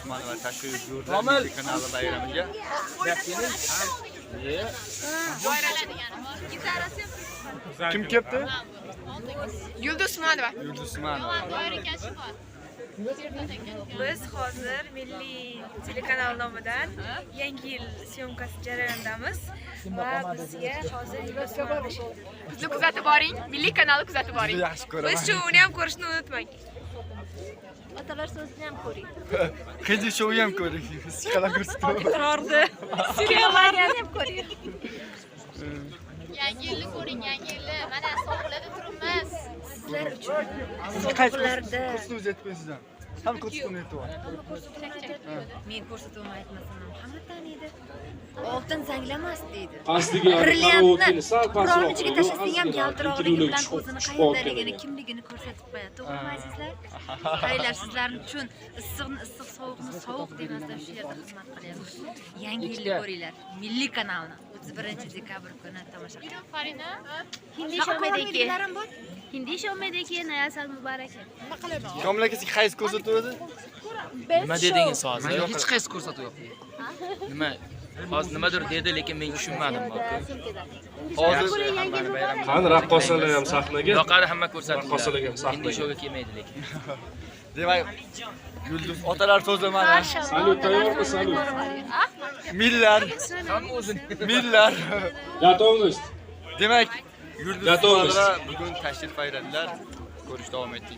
Usmonova tashrif buyurdilar kanali bayramiga. Kim kelibdi? Yulduz Usmonova. Yulduz Usmonova. Biz hozir Milliy telekanal nomidan yangi yil syomkasi jarayonidamiz va bizga hozir Yulduz Usmonova bizni kuzatib boring, Milliy kanalni kuzatib boring. Juda yaxshi ko'raman. Biz shovuni ham ko'rishni unutmang. Otalar so'zini ham ko'ring. Qanday shou ham ko'ring. Skala ko'rsatib. Turardi. Seriallarni ham ko'ring. Yangi yilni ko'ring, yangi yilni. Mana sovuqlarda turibmiz. Sizlar uchun Sovuqlarda kursni o'zatmaysiz. Ham kursni aytyapti. men ko'rsatuvim aytmasam ham hamma taniydi. Oltin zanglamas deydi. Pastiga Brilliantni qurolni ichiga tashlasang ham yaltirog'ligi bilan o'zini qayerdaligini, kimligini ko'rsatib qo'yadi. To'g'rimi aysizlar? Qaranglar, sizlar uchun issiqni issiq, sovuqni sovuq demasdan shu yerda xizmat qilyapmiz. Yangi yilni ko'ringlar. Milliy kanalni 31-dekabr kuni tomosha qiling. Farina. Hindi shomedagi. Hindi shomedagi Naya Sal Mubarak. Komil aka siz qaysi ko'rsatuvdi? Nima dedingiz hozir? Hech qaysi ko'rsatuv yo'q. Nima? Hozir nimadir dedi, lekin men tushunmadim. Hozir Qani raqqosalar ham sahnaga. Yoqari hamma ko'rsatdi. Raqqosalar ham Endi sahnaga. shouga kelmaydi lekin. demak Yulduz otalar so'zi mana. Salut tayyormi? Salut. Millar. Hamma o'zini. Millar. Готовность. Demak Yulduz Готовность. Usmonova bugun tashrif bayradilar. Ko'rish davom etdik.